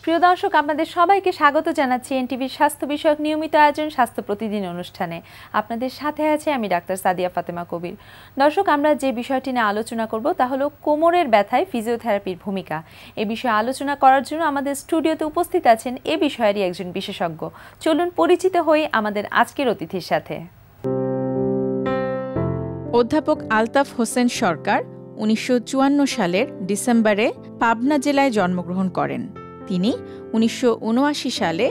প্রিয় দর্শক, আপনাদের সবাইকে স্বাগত জানাচ্ছি এনটিভির স্বাস্থ্য বিষয়ক নিয়মিত আয়োজন স্বাস্থ্য প্রতিদিন অনুষ্ঠানে। আপনাদের সাথে আছে আমি ডাক্তার সাদিয়া ফাতেমা কবির। দর্শক, আমরা যে বিষয়টি নিয়ে আলোচনা করব তা হলো কোমরের ব্যথায় ফিজিওথেরাপির ভূমিকা। এ বিষয়ে আলোচনা করার জন্য আমাদের স্টুডিওতে উপস্থিত আছেন এ বিষয়েরই একজন বিশেষজ্ঞ। চলুন পরিচিত হই আমাদের আজকের অতিথির সাথে। অধ্যাপক আলতাফ হোসেন সরকার 1954 সালের ডিসেম্বরে পাবনা জেলায় জন্মগ্রহণ করেন। তিনি 1979 সালে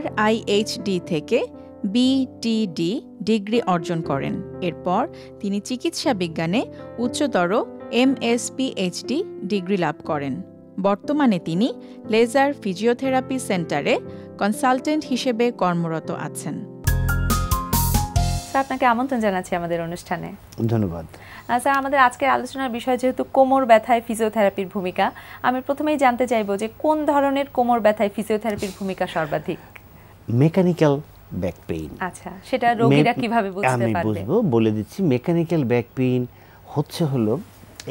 RIHD থেকে BTD ডিগ্রি অর্জন করেন। এরপর তিনি চিকিৎসা বিজ্ঞানে উচ্চতর MSPhD ডিগ্রি লাভ করেন। বর্তমানে তিনি লেজার ফিজিওথেরাপি সেন্টারে কনসালটেন্ট হিসেবে কর্মরত আছেন। স্যার, আপনাকে আমন্ত্রণ জানাচ্ছি আমাদের অনুষ্ঠানে। ধন্যবাদ। স্যার, আমাদের আজকের আলোচনার বিষয় যেহেতু কোমর ব্যথায় ফিজিওথেরাপির ভূমিকা, আমি প্রথমেই জানতে চাইবো যে কোন ধরনের কোমর ব্যথায় ফিজিওথেরাপির ভূমিকা সর্বাধিক? Mechanical back pain. আচ্ছা, সেটা রোগীরা কিভাবে বুঝতে পারবে? আমি বুঝবো, বলে দিচ্ছি। মেকানিক্যাল ব্যাক পেইন হলো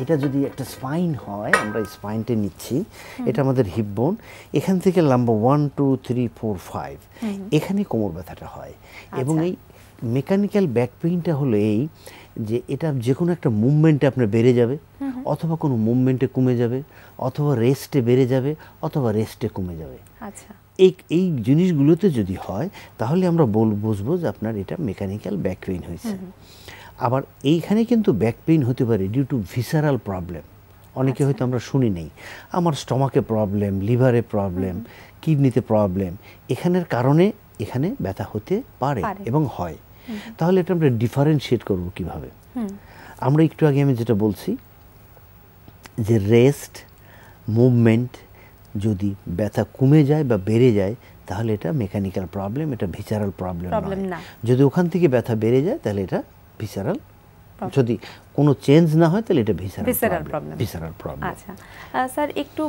এটা যদি একটা স্পাইন হয়, আমরা স্পাইনটা নিচ্ছি, এটা আমাদের হিপ বোন, এখান থেকে লম্বা 1 2 3 4 5 এখানে কোমর ব্যথাটা হয়। এবং এই মেকানিক্যাল ব্যাক পেইনটা হলো এই যে এটা যে কোনো একটা মুভমেন্টে আপনার বেড়ে যাবে, অথবা কোনো মুভমেন্টে কমে যাবে, অথবা রেস্টে বেড়ে যাবে, অথবা রেস্টে কমে যাবে। আচ্ছা, এই জিনিসগুলোতে যদি হয় তাহলে আমরা বুঝবো যে আপনার এটা মেকানিক্যাল ব্যাক পেইন হয়েছে। আবার এইখানে কিন্তু ব্যাক পেইন হতে পারে ডিউ টু ভিসারাল প্রবলেম। অনেকে হয়তো আমরা শুনি নেই, আমার স্টমাকে প্রবলেম, লিভারে প্রবলেম, কিডনিতে প্রবলেম, এখানের কারণে এখানে ব্যথা হতে পারে এবং হয়। তাহলে এটা আমরা ডিফারেন্সিয়েট করব কিভাবে? আমরা একটু আগে আমি যেটা বলছি যে রেস্ট, মুভমেন্ট যদি ব্যথা কমে যায় বা বেড়ে যায় তাহলে এটা মেকানিক্যাল প্রবলেম, এটা ভিসারাল প্রবলেম না। যদি ওখান থেকে ব্যথা বেড়ে যায় তাহলে এটা ভিসারাল, যদি কোনো চেঞ্জ না হয় তাহলে এটা ভিসারাল প্রবলেম। আচ্ছা স্যার, একটু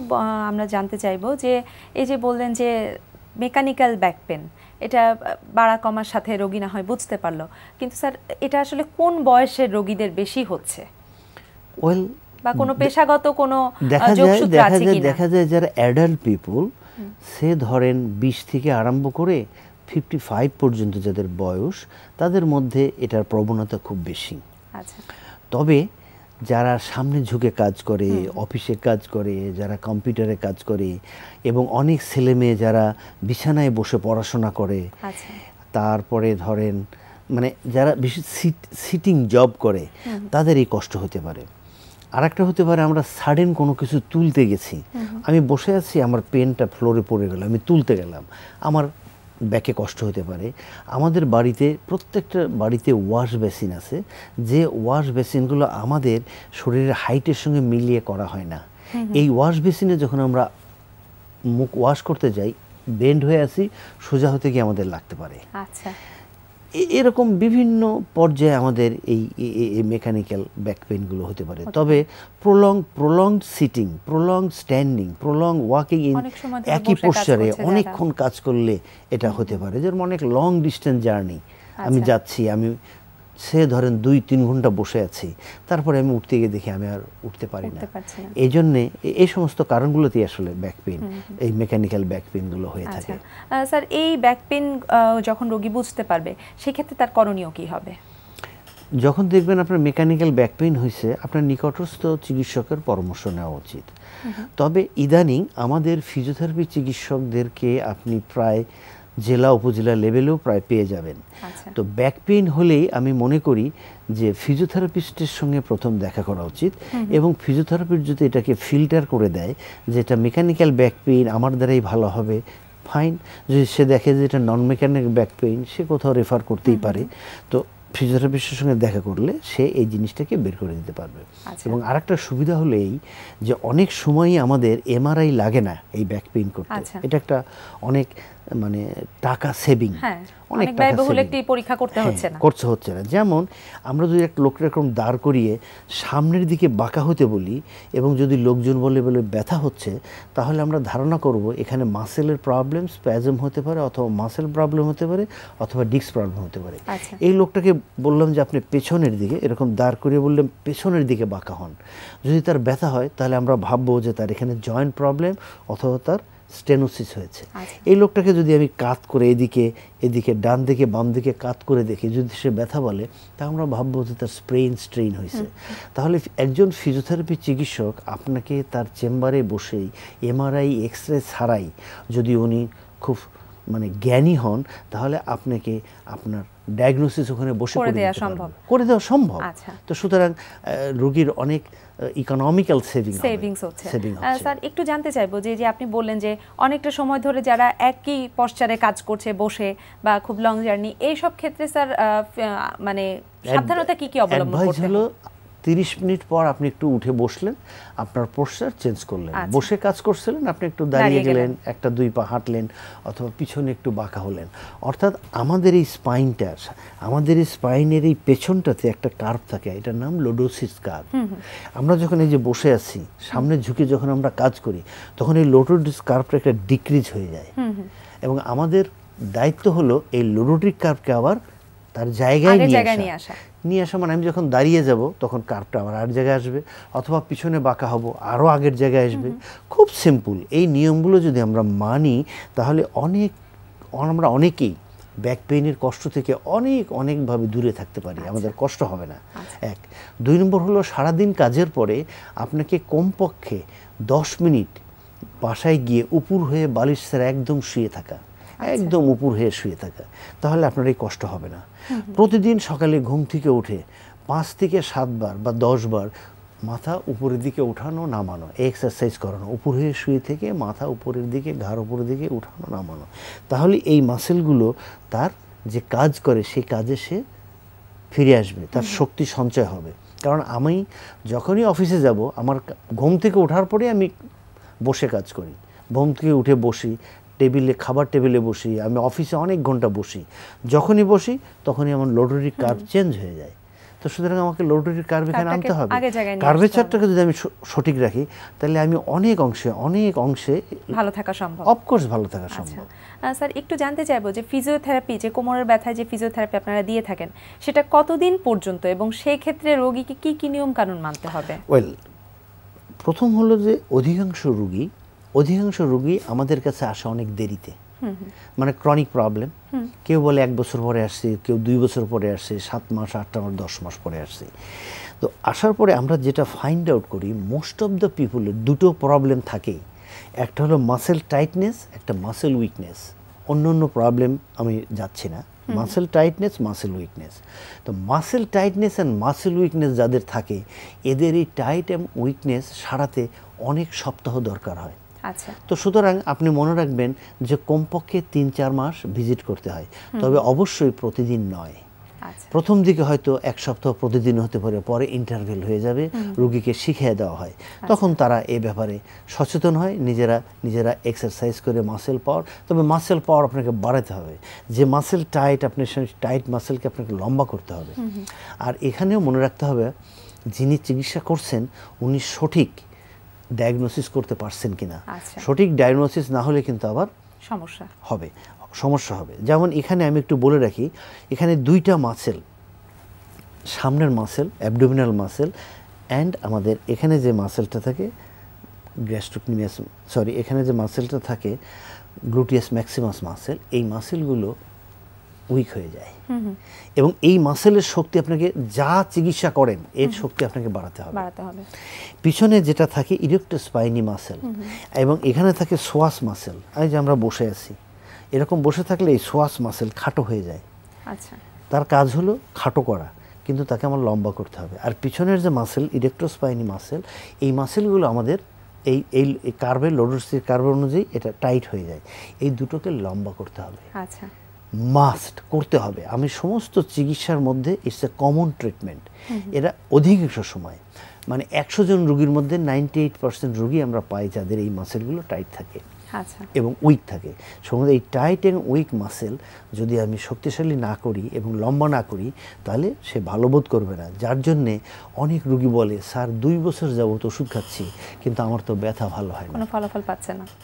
আমরা জানতে চাইবো যে এই যে বললেন যে মেকানিক্যাল ব্যাক পেন, এটা বাড়া কমার সাথে রোগী না হয় বুঝতে পারলো, কিন্তু স্যার এটা আসলে কোন বয়সের রোগীদের বেশি হচ্ছে? ওয়েল, বা কোনো পেশাগত কোনো যোগসূত্র আছে কিনা? দেখা যায় যারা অ্যাডাল্ট পিপল, সে ধরেন 20 থেকে আরম্ভ করে 55 পর্যন্ত যাদের বয়স, তাদের মধ্যে এটার প্রবণতা খুব বেশি। আচ্ছা, তবে যারা সামনে ঝুঁকে কাজ করে, অফিসে কাজ করে, যারা কম্পিউটারে কাজ করে, এবং অনেক ছেলে মেয়ে যারা বিছানায় বসে পড়াশোনা করে, তারপরে ধরেন মানে যারা বেশি সিটিং জব করে, তাদের এই কষ্ট হতে পারে। আর একটা হতে পারে আমরা সাডেন কোনো কিছু তুলতে গেছি, আমি বসে আছি, আমার পেনটা ফ্লোরে পড়ে গেল, আমি তুলতে গেলাম, আমার ব্যাকে কষ্ট হতে পারে। আমাদের বাড়িতে প্রত্যেকটা বাড়িতে ওয়াশ বেসিন আছে, যে ওয়াশ বেসিনগুলো আমাদের শরীরের হাইটের সঙ্গে মিলিয়ে করা হয় না। এই ওয়াশ বেসিনে যখন আমরা মুখ ওয়াশ করতে যাই, বেন্ড হয়ে আসি, সোজা হতে গিয়ে আমাদের লাগতে পারে। আচ্ছা, এরকম বিভিন্ন পর্যায়ে আমাদের এই মেকানিক্যাল ব্যাক পেইনগুলো হতে পারে। তবে prolonged sitting, prolonged standing, prolonged walking in একই পোশ্চারে অনেকক্ষণ কাজ করলে এটা হতে পারে। যেমন অনেক লং ডিস্টেন্স জার্নি আমি যাচ্ছি, আমি সে ধরেন 2-3 ঘন্টা বসে আছি, তারপরে আমি উঠতে গিয়ে দেখি আমি আর উঠতে পারি না। এই জন্যে এই সমস্ত কারণগুলোতেই আসলে ব্যাক পেইন, এই মেকানিক্যাল ব্যাক পেইনগুলো হয়ে থাকে। স্যার, এই ব্যাক পেইন যখন রোগী বুঝতে পারবে সেক্ষেত্রে তার করণীয় কি হবে? যখন দেখবেন আপনার মেকানিক্যাল ব্যাক পেইন হয়েছে, আপনার নিকটস্থ চিকিৎসকের পরামর্শ নেওয়া উচিত। তবে ইদানিং আমাদের ফিজিওথেরাপি চিকিৎসকদেরকে আপনি প্রায় জেলা উপজেলা লেভেলেও প্রায় পেয়ে যাবেন। তো ব্যাক পেইন হলেই আমি মনে করি যে ফিজিওথেরাপিস্টের সঙ্গে প্রথম দেখা করা উচিত, এবং ফিজিওথেরাপিস্ট যদি এটাকে ফিল্টার করে দেয় যে এটা মেকানিক্যাল ব্যাক পেইন, আমার দ্বারাই ভালো হবে, ফাইন। যদি সে দেখে যে এটা নন মেকানিক্যাল ব্যাক পেইন, সে কোথাও রেফার করতেই পারে। তো ফিজিওথেরাপিস্টের সঙ্গে দেখা করলে সে এই জিনিসটাকে বের করে দিতে পারবে। এবং আরেকটা সুবিধা হলো এই যে অনেক সময়ই আমাদের MRI লাগে না এই ব্যাক পেইন করতে। এটা একটা অনেক মানে টাকা সেভিং, অনেক ব্যয়বহুল একটি পরীক্ষা করতে হচ্ছে না। যেমন আমরা যদি একটা লোককে এরকম দাঁড় করিয়ে সামনের দিকে বাঁকা হতে বলি, এবং যদি লোকজন বলে ব্যথা হচ্ছে, তাহলে আমরা ধারণা করব এখানে মাসেলের প্রবলেম, স্প্যাজম হতে পারে, অথবা মাসেল প্রবলেম হতে পারে, অথবা ডিস্ক প্রবলেম হতে পারে। এই লোকটাকে বললাম যে আপনি পেছনের দিকে এরকম দাঁড় করিয়ে বললাম পেছনের দিকে বাঁকা হন, যদি তার ব্যথা হয় তাহলে আমরা ভাববো যে তার এখানে জয়েন্ট প্রবলেম অথবা তার স্টেনোসিস হয়েছে। এই লোকটাকে যদি আমি কাত করে এদিকে ডান দিকে বাম দিকে কাত করে দেখি, যদি সে ব্যথা বলে, তা আমরা ভাববো যে তার স্ট্রেইন হয়েছে। তাহলে একজন ফিজিওথেরাপি চিকিৎসক আপনাকে তার চেম্বারে বসেই এমআরআই এক্সরে ছাড়াই যদি উনি খুব মানে জ্ঞানী হন, তাহলে আপনাকে আপনার ডায়াগনোসিস ওখানে বসে করে দেওয়া সম্ভব। তো সুতরাং রোগীর অনেক ইকোনমিক্যাল সেভিংস হচ্ছে। স্যার একটু জানতে চাইবো যে আপনি বললেন যে অনেকটা সময় ধরে যারা একই পশ্চারে কাজ করছে বসে বা খুব লং জার্নি, এই সব ক্ষেত্রে স্যার মানে সাবধানতা কি অবলম্বন করতে হবে? 30 মিনিট পর আপনি একটু উঠে বসলেন, আপনার পোস্টার চেঞ্জ করলেন। বসে কাজ করছিলেন, আপনি একটু দাঁড়িয়ে গেলেন, একটা 2 পা হাঁটলেন, অথবা পিছনে একটু বাঁকা হলেন। অর্থাৎ আমাদের এই স্পাইনের এই পেছনটাতে একটা কার্ভ থাকে, এটার নাম লোডোসিস কার্ভ। আমরা যখন এই যে বসে আছি, সামনে ঝুঁকে যখন আমরা কাজ করি, তখন এই লোডোসিস কার্ভটা একটা ডিক্রিজ হয়ে যায়, এবং আমাদের দায়িত্ব হলো এই লোডোটিক কার্ভকে আবার তার জায়গায় নিয়ে আসা। মানে আমি যখন দাঁড়িয়ে যাব তখন কার্ভটা আমার আর জায়গায় আসবে, অথবা পিছনে বাঁকা হব, আরও আগের জায়গায় আসবে। খুব সিম্পল। এই নিয়মগুলো যদি আমরা মানি, তাহলে আমরা অনেকেই ব্যাক পেইনের কষ্ট থেকে অনেকভাবে দূরে থাকতে পারি, আমাদের কষ্ট হবে না। 1 2 নম্বর হলো সারাদিন কাজের পরে আপনাকে কমপক্ষে 10 মিনিট বাসায় গিয়ে উপুর হয়ে বালিশ ছেড়ে একদম শুয়ে থাকা, একদম উপর হয়ে শুয়ে থাকা, তাহলে আপনার এই কষ্ট হবে না। প্রতিদিন সকালে ঘুম থেকে উঠে 5 থেকে 7 বার বা 10 বার মাথা উপরের দিকে উঠানো নামানো, এক্সারসাইজ করানো, উপর হয়ে শুয়ে থেকে মাথা উপরের দিকে, ঘাড় উপরের দিকে উঠানো নামানো, তাহলে এই মাসেলগুলো তার যে কাজ করে সেই কাজে সে ফিরে আসবে, তার শক্তি সঞ্চয় হবে। কারণ আমি যখনই অফিসে যাব, আমার ঘুম থেকে ওঠার পরে আমি বসে কাজ করি, ঘুম থেকে উঠে বসি, খাবার টেবিলে বসি, আমি অফিসে অনেক ঘন্টা বসি। যখনই বসি তখনই আমার লোডোরিক কার্ভ চেঞ্জ হয়ে যায়। তো সুতরাং আমাকে লোডোরিক কার্ভ এখানে আনতে হবে। কার্ভেচারটাকে যদি আমি সঠিক রাখি, তাহলে আমি অনেক অংশে ভালো থাকা সম্ভব। অফকোর্স ভালো থাকা সম্ভব। স্যার একটু জানতে চাইবো যে ফিজিওথেরাপি, যে কোমরের ব্যথায় যে ফিজিওথেরাপি আপনারা দিয়ে থাকেন, সেটা কতদিন পর্যন্ত, এবং সেই ক্ষেত্রে রোগীকে কি কি নিয়ম কানুন মানতে হবে? প্রথম হলো যে অধিকাংশ রোগী আমাদের কাছে আসে অনেক দেরিতে, মানে ক্রনিক প্রবলেম। কেউ বলে 1 বছর পরে আসছে, কেউ 2 বছর পরে আসছে, 7 মাস, 8 মাস, 10 মাস পরে আসছে। তো আসার পরে আমরা যেটা ফাইন্ড আউট করি, মোস্ট অফ দ্য পিপুলের 2টো প্রবলেম থাকেই। একটা হলো মাসেল টাইটনেস, একটা মাসেল উইকনেস। অন্য প্রবলেম আমি যাচ্ছি না, মাসেল টাইটনেস, মাসেল উইকনেস। তো muscle tightness and muscle weakness যাদের থাকে, এদের এই টাইট এবং উইকনেস সারাতে অনেক সপ্তাহ দরকার হয়। তো সুতরাং আপনি মনে রাখবেন যে কমপক্ষে 3-4 মাস ভিজিট করতে হয়, তবে অবশ্যই প্রতিদিন নয়। প্রথম দিকে হয়তো 1 সপ্তাহ প্রতিদিন হতে পারে, পরে ইন্টারভেল হয়ে যাবে, রোগীকে শিখিয়ে দেওয়া হয়, তখন তারা এ ব্যাপারে সচেতন হয়, নিজেরা এক্সারসাইজ করে মাসেল পাওয়ার। তবে মাসেল পাওয়ার আপনাকে বাড়াতে হবে। যে মাসেল টাইট, আপনি টাইট মাসেলকে আপনাকে লম্বা করতে হবে। আর এখানেও মনে রাখতে হবে, যিনি চিকিৎসা করছেন উনি সঠিক ডায়াগনোসিস করতে পারছেন কিনা। সঠিক ডায়াগনোসিস না হলে কিন্তু আবার সমস্যা হবে। যেমন এখানে আমি একটু বলে রাখি, এখানে 2টা মাসেল, সামনের মাসেল অ্যাবডোমিনাল মাসেল, অ্যান্ড আমাদের এখানে যে মাসেলটা থাকে গ্যাস্ট্রোকনিমিয়াস, এখানে যে মাসেলটা থাকে গ্লুটিয়াস ম্যাক্সিমাস মাসেল, এই মাসেলগুলো উইক হয়ে যায়, এবং এই মাসেলের শক্তি আপনাকে যা চিকিৎসা করেন এর শক্তি আপনাকে বাড়াতে হবে। পিছনে যেটা থাকে ইরেক্টো স্পাইনি মাসেল, এবং এখানে থাকে সোয়াস মাসেল। এই যে আমরা বসে আছি, এরকম বসে থাকলে এই সোয়াস মাসেল খাটো হয়ে যায়। তার কাজ হলো খাটো করা, কিন্তু তাকে আমার লম্বা করতে হবে। আর পিছনের যে মাসেল ইরেক্টো স্পাইনি মাসেল, এই মাসেলগুলো আমাদের এই কার্ভের লোডোসিস কার্ভ অনুযায়ী এটা টাইট হয়ে যায়, এই দুটোকে লম্বা করতে হবে। মাস্ট করতে হবে। আমি সমস্ত চিকিৎসার মধ্যে ইটস এ কমন ট্রিটমেন্ট। এরা অধিকাংশ সময়, মানে 100 জন রোগীর মধ্যে 98% রোগী আমরা পাই যাদের এই মাসেলগুলো টাইট থাকে এবং উইক থাকে। সময় এই টাইট এবং উইক মাসেল যদি আমি শক্তিশালী না করি এবং লম্বা না করি, তাহলে সে ভালো বোধ করবে না। যার জন্যে অনেক রোগী বলে, স্যার 2 বছর যাবত ওষুধ খাচ্ছি, কিন্তু আমার তো ব্যথা ভালো হয় না,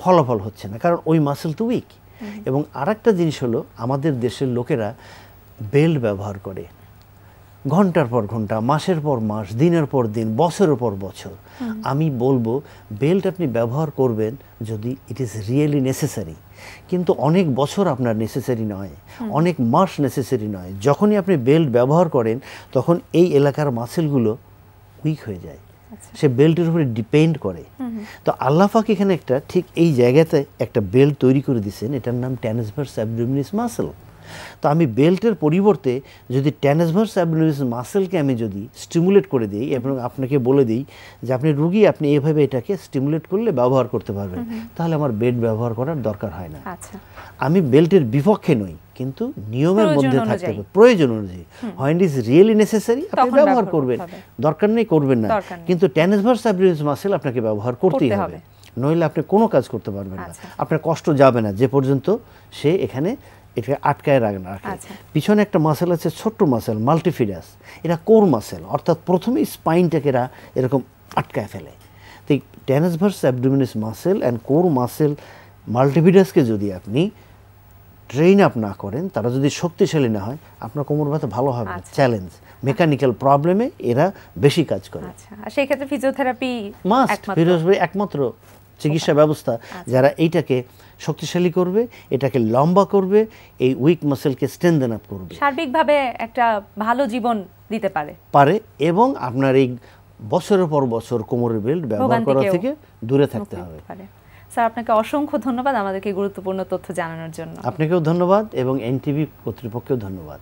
ফলাফল হচ্ছে না, কারণ ওই মাসেল তো উইক। এবং আরেকটা জিনিস হলো, আমাদের দেশের লোকেরা বেল্ট ব্যবহার করে। ঘন্টার পর ঘন্টা, মাসের পর মাস, দিনের পর দিন, বছরের পর বছর। আমি বলবো বেল্ট আপনি ব্যবহার করবেন যদি ইট ইজ রিয়েলি নেসেসারি, কিন্তু অনেক বছর আপনার নেসেসারি নয়, অনেক মাস নেসেসারি নয়। যখনই আপনি বেল্ট ব্যবহার করেন তখন এই এলাকার মাসেলগুলো উইক হয়ে যায়, সে বেল্টের উপরে ডিপেন্ড করে। তো আল্লাহ পাক এখানে একটা ঠিক এই জায়গাতে একটা বেল্ট তৈরি করে দিয়েছেন, এটার নাম ট্রান্সভার্স অ্যাবডোমিনালিস মাসেল। তো আমি বেল্টের পরিবর্তে যদি ট্রান্সভার্স অ্যাবডোমিনালিস মাসেলকে আমি যদি স্টিমুলেট করে দিই এবং আপনাকে বলে দিই যে আপনি রুগী আপনি এভাবে এটাকে স্টিমুলেট করলে ব্যবহার করতে পারবেন, তাহলে আমার বেল্ট ব্যবহার করার দরকার হয় না। আমি বেল্টের বিপক্ষে নই, কিন্তু নিয়মের মধ্যে থাকতে হবে, প্রয়োজন অনুযায়ী। হোয়েন ইজ রিয়েলি নেসেসারি আপনি ব্যবহার করবেন, দরকার নেই করবেন না, কিন্তু ট্রান্সভার্স অ্যাবডোমিনালিস মাসেল আপনাকে ব্যবহার করতেই হবে, নইলে আপনি কোনো কাজ করতে পারবেন না, আপনার কষ্ট যাবে না যে পর্যন্ত সে এখানে এটা আটকায় রাখে না। পিছনে একটা মাসেল আছে, ছোট্ট মাসেল মাল্টিফিডাস, এটা কোর মাসেল, অর্থাৎ প্রথমে স্পাইনটাকে এরা এরকম আটকায় ফেলে। তো transverse abdominis muscle and core muscle মাল্টিফিডাসকে যদি আপনি ট্রেন আপ না করেন, তারা যদি শক্তিশালী না হয়, আপনার কোমর ব্যথা ভালো হবে না। চ্যালেঞ্জ, মেকানিক্যাল প্রবলেমে এরা বেশি কাজ করে। আর সেই ক্ষেত্রে ফিজিওথেরাপি মাস্ট, ফিজিওথেরাপি একমাত্র চিকিৎসা ব্যবস্থা যারা এইটাকে শক্তিশালী করবে, এটাকে লম্বা করবে, এই উইক মাসেলকে স্ট্রেনথেন আপ করবে, সার্বিকভাবে একটা ভালো জীবন দিতে পারে এবং আপনার এই বছরের পর বছর কোমরের বেল্ট ব্যবহার করা থেকে দূরে থাকতে হবে। স্যার, আপনাকে অসংখ্য ধন্যবাদ আমাদেরকে গুরুত্বপূর্ণ তথ্য জানানোর জন্য। আপনাকেও ধন্যবাদ এবং এনটিভি কর্তৃপক্ষকেও ধন্যবাদ।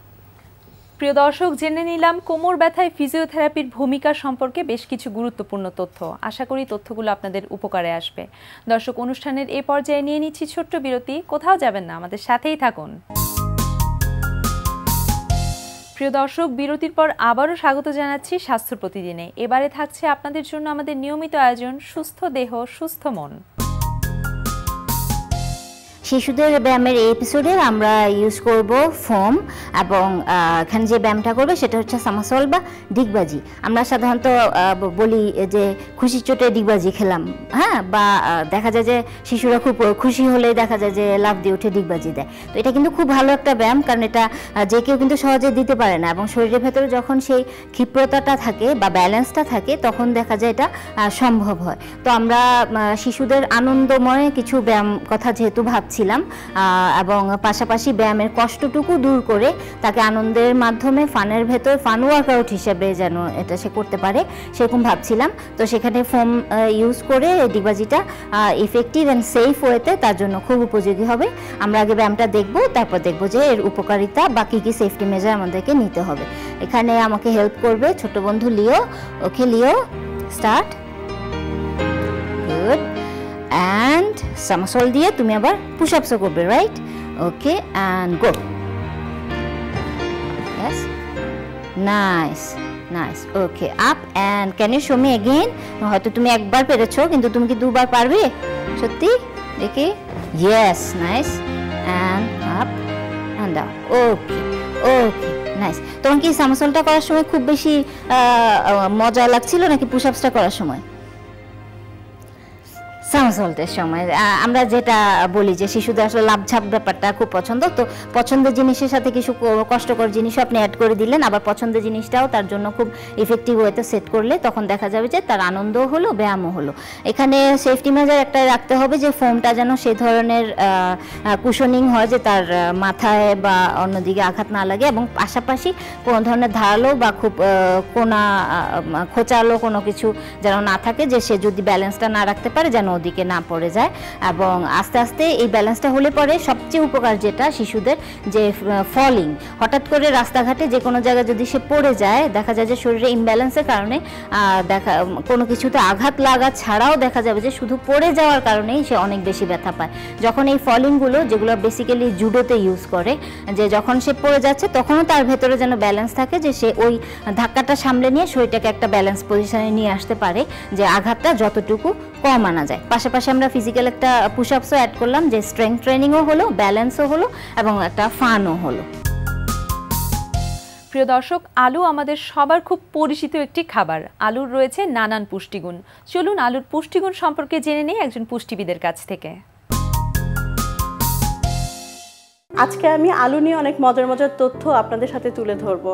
প্রিয় দর্শক, জেনে নিলাম কোমর ব্যথায় ফিজিওথেরাপির ভূমিকা সম্পর্কে বেশ কিছু গুরুত্বপূর্ণ তথ্য। আশা করি তথ্যগুলো আপনাদের উপকারে আসবে। দর্শক, অনুষ্ঠানের এই পর্যায়ে নিয়ে নিচ্ছি ছোট্ট বিরতি। কোথাও যাবেন না, আমাদের সাথেই থাকুন। প্রিয় দর্শক, বিরতির পর আবারও স্বাগত জানাচ্ছি স্বাস্থ্য প্রতিদিনে। এবারে থাকছে আপনাদের জন্য আমাদের নিয়মিত আয়োজন সুস্থ দেহ সুস্থ মন। শিশুদের ব্যায়ামের এই এপিসোডে আমরা ইউজ করব ফোম, এবং এখানে যে ব্যায়ামটা করবে সেটা হচ্ছে সামাসল বা ডিগবাজি। আমরা সাধারণত বলি যে খুশি চোটে ডিগবাজি খেলাম, হ্যাঁ, বা দেখা যায় যে শিশুরা খুব খুশি হলে দেখা যায় যে লাফ দিয়ে উঠে ডিগবাজি দেয়। তো এটা কিন্তু খুব ভালো একটা ব্যায়াম, কারণ এটা যে কেউ কিন্তু সহজে দিতে পারে না, এবং শরীরের ভেতরে যখন সেই ক্ষিপ্রতাটা থাকে বা ব্যালেন্সটা থাকে তখন দেখা যায় এটা সম্ভব হয়। তো আমরা শিশুদের আনন্দময় কিছু ব্যায়াম কথা যেহেতু ভাবছিলাম, এবং পাশাপাশি ব্যায়ামের কষ্টটুকু দূর করে তাকে আনন্দের মাধ্যমে ফানের ভেতর ফান ওয়ার্কআউট হিসেবে যেন এটা সে করতে পারে সেরকম ভাবছিলাম। তো সেখানে ফোম ইউজ করে ডিগবাজিটা ইফেক্টিভ অ্যান্ড সেফ ওয়েতে তার জন্য খুব উপযোগী হবে। আমরা আগে ব্যায়ামটা দেখব, তারপর দেখব যে এর উপকারিতা বা কী কী সেফটি মেজার আমাদেরকে নিতে হবে। এখানে আমাকে হেল্প করবে ছোট বন্ধু লিও। ওকে লিও, স্টার্ট। গুড। and somersault দিয়ে তুমি আবার push ups করবে, right? Okay, and go. Yes, nice. Okay, up and can you show me again? হয়তো তুমি একবার পেরেছো, কিন্তু তুমি কি দুবার পারবে সত্যি? দেখি, yes, nice, and up and down. Okay, nice. তোমার কি somersaultটা করার সময় খুব বেশি মজা লাগছিল নাকি পুশ আপসটা করার সময়? সামাসল্টের সময় আমরা যেটা বলি যে শিশুদের আসলে লাভঝাপ ব্যাপারটা খুব পছন্দ, তো পছন্দের জিনিসের সাথে কিছু কষ্টকর জিনিসও আপনি অ্যাড করে দিলেন, আবার পছন্দের জিনিসটাও তার জন্য খুব ইফেক্টিভ ওয়েতে সেট করলে তখন দেখা যাবে যে তার আনন্দও হলো, ব্যায়ামও হলো। এখানে সেফটি মেজার একটা রাখতে হবে যে ফোমটা যেন সেই ধরনের কুশনিং হয় যে তার মাথায় বা অন্যদিকে আঘাত না লাগে, এবং পাশাপাশি কোনো ধরনের ধারালো বা খুব কোনা খোঁচালো কোনো কিছু যেন না থাকে, যে সে যদি ব্যালেন্সটা না রাখতে পারে যেন ওদিকে না পড়ে যায়। এবং আস্তে আস্তে এই ব্যালেন্সটা হলে পরে সবচেয়ে উপকার যেটা শিশুদের, যে ফলিং, হঠাৎ করে রাস্তাঘাটে যে কোনো জায়গায় যদি সে পড়ে যায়, দেখা যায় যে শরীরে ইমব্যালেন্সের কারণে কোনো কিছুতে আঘাত লাগা ছাড়াও দেখা যাবে যে শুধু পড়ে যাওয়ার কারণেই সে অনেক বেশি ব্যথা পায়। যখন এই ফলিংগুলো, যেগুলো বেসিক্যালি জুডোতে ইউজ করে, যে যখন সে পড়ে যাচ্ছে তখনও তার ভেতরে যেন ব্যালেন্স থাকে, যে সে ওই ধাক্কাটা সামলে নিয়ে শরীরটাকে একটা ব্যালেন্স পজিশনে নিয়ে আসতে পারে, যে আঘাতটা যতটুকু কম আনা যায়। পাশাপাশি আমরা ফিজিক্যাল একটা পুশ আপসও অ্যাড করলাম, যে স্ট্রেংথ ট্রেনিংও হলো, ব্যালেন্সও হলো এবং একটা ফানও হলো। প্রিয় দর্শক, আলু আমাদের সবার খুব পরিচিত একটি খাবার। আলুর রয়েছে নানান পুষ্টিগুণ। চলুন আলুর পুষ্টিগুণ সম্পর্কে জেনে নেই একজন পুষ্টিবিদের কাছ থেকে। আজকে আমি আলু নিয়ে অনেক মজার তথ্য আপনাদের সাথে তুলে ধরবো।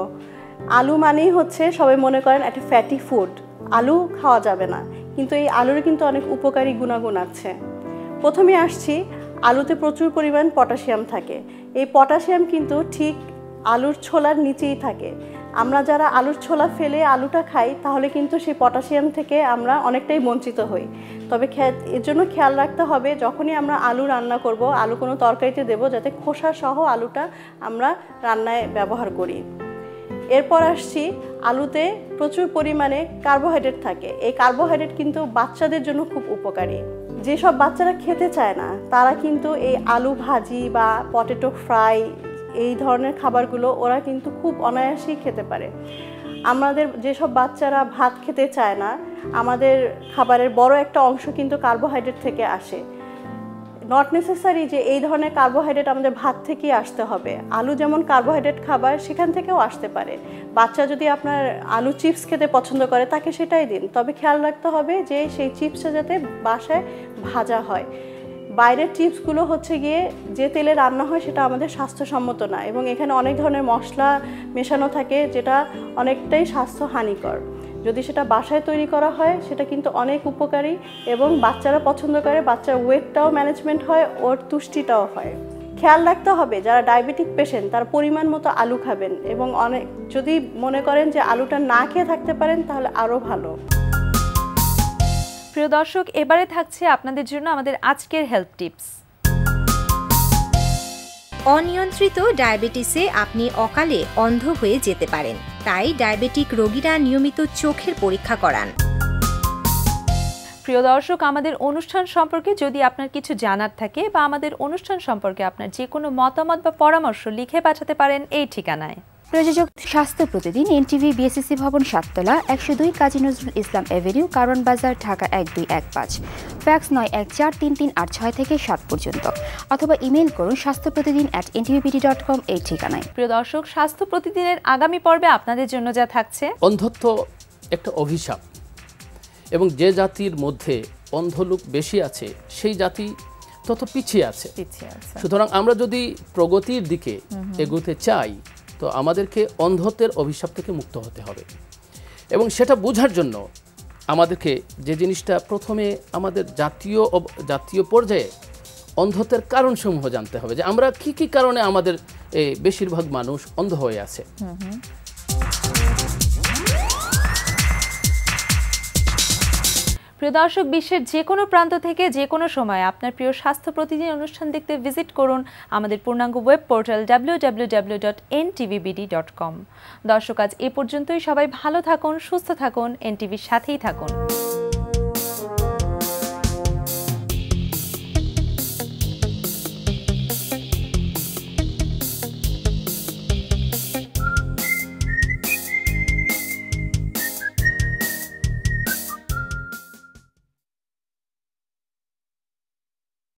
আলু মানেই হচ্ছে সবাই মনে করেন একটা ফ্যাটি ফুড, আলু খাওয়া যাবে না, কিন্তু এই আলুর কিন্তু অনেক উপকারী গুণাগুণ আছে। প্রথমে আসছি, আলুতে প্রচুর পরিমাণ পটাশিয়াম থাকে। এই পটাশিয়াম কিন্তু ঠিক আলুর ছোলার নিচেই থাকে। আমরা যারা আলুর ছোলা ফেলে আলুটা খাই তাহলে কিন্তু সেই পটাশিয়াম থেকে আমরা অনেকটাই বঞ্চিত হই। তবে এর জন্য খেয়াল রাখতে হবে যখনই আমরা আলু রান্না করব, আলু কোনো তরকারিতে দেব, যাতে খোসা সহ আলুটা আমরা রান্নায় ব্যবহার করি। এরপর আসছি, আলুতে প্রচুর পরিমাণে কার্বোহাইড্রেট থাকে। এই কার্বোহাইড্রেট কিন্তু বাচ্চাদের জন্য খুব উপকারী। যেসব বাচ্চারা খেতে চায় না তারা কিন্তু এই আলু ভাজি বা পটেটো ফ্রাই এই ধরনের খাবারগুলো ওরা কিন্তু খুব অনায়াসেই খেতে পারে। আমাদের যেসব বাচ্চারা ভাত খেতে চায় না, আমাদের খাবারের বড় একটা অংশ কিন্তু কার্বোহাইড্রেট থেকে আসে। নট নেসেসারি যে এই ধরনের কার্বোহাইড্রেট আমাদের ভাত থেকেই আসতে হবে। আলু যেমন কার্বোহাইড্রেট খাবার, সেখান থেকেও আসতে পারে। বাচ্চা যদি আপনার আলু চিপস খেতে পছন্দ করে তাকে সেটাই দিন, তবে খেয়াল রাখতে হবে যে সেই চিপসটা যাতে বাসায় ভাজা হয়। বাইরের চিপসগুলো হচ্ছে গিয়ে যে তেলে রান্না হয় সেটা আমাদের স্বাস্থ্যসম্মত না, এবং এখানে অনেক ধরনের মশলা মেশানো থাকে যেটা অনেকটাই স্বাস্থ্য হানিকর। যদি সেটা বাসায় তৈরি করা হয় সেটা কিন্তু অনেক উপকারী, এবং বাচ্চারা পছন্দ করে, বাচ্চার ওয়েটটাও ম্যানেজমেন্ট হয়, ওর তুষ্টিটাও হয়। খেয়াল রাখতে হবে যারা ডায়াবেটিক পেশেন্ট তারা পরিমাণ মতো আলু খাবেন, এবং অনেক যদি মনে করেন যে আলুটা না খেয়ে থাকতে পারেন তাহলে আরও ভালো। প্রিয় দর্শক, এবারে থাকছে আপনাদের জন্য আমাদের আজকের হেলথ টিপস। অনিয়ন্ত্রিত ডায়াবেটিসে আপনি অকালে অন্ধ হয়ে যেতে পারেন, তাই ডায়াবেটিক রোগীরা নিয়মিত চোখের পরীক্ষা করান। প্রিয় দর্শক, আমাদের অনুষ্ঠান সম্পর্কে যদি আপনার কিছু জানার থাকে বা আমাদের অনুষ্ঠান সম্পর্কে আপনার যে কোনো মতামত বা পরামর্শ লিখে পাঠাতে পারেন এই ঠিকানায়। প্রযোজক স্বাস্থ্য প্রতিদিন, এনটিভি, বিএসসি ভবন, 7 তলা, 102 কাজী নজরুল ইসলাম এভিনিউ, কারণ বাজার, ঢাকা 1215। ফ্যাক্স 914338 থেকে 7 পর্যন্ত, অথবা ইমেল করুন স্বাস্থ্যপ্রতিদিন@ntvbd.com এই ঠিকানায়। প্রিয় দর্শক, স্বাস্থ্য প্রতিদিনের আগামী পর্বে আপনাদের জন্য যা থাকছে। অন্ধত্ব একটা অভিশাপ, এবং যে জাতির মধ্যে অন্ধ লোক বেশি আছে সেই জাতি তত পিছিয়ে আছে। সুতরাং আমরা যদি প্রগতির দিকে এগোতে চাই তো আমাদেরকে অন্ধত্বের অভিশাপ থেকে মুক্ত হতে হবে, এবং সেটা বোঝার জন্য আমাদেরকে যে জিনিসটা প্রথমে আমাদের জাতীয় পর্যায়ে অন্ধত্বের কারণসমূহ জানতে হবে, যে আমরা কি কি কারণে আমাদের বেশিরভাগ মানুষ অন্ধ হয়ে আছে। প্রিয় দর্শক, বিশ্বের যে কোনো প্রান্ত থেকে যে কোনো সময় আপনার প্রিয় স্বাস্থ্য প্রতিদিন অনুষ্ঠান দেখতে ভিজিট করুন আমাদের পূর্ণাঙ্গ ওয়েব পোর্টাল www.ntvbd.com। দর্শক, আজ এ পর্যন্তই। সবাই ভালো থাকুন, সুস্থ থাকুন, এনটিভির সাথেই থাকুন।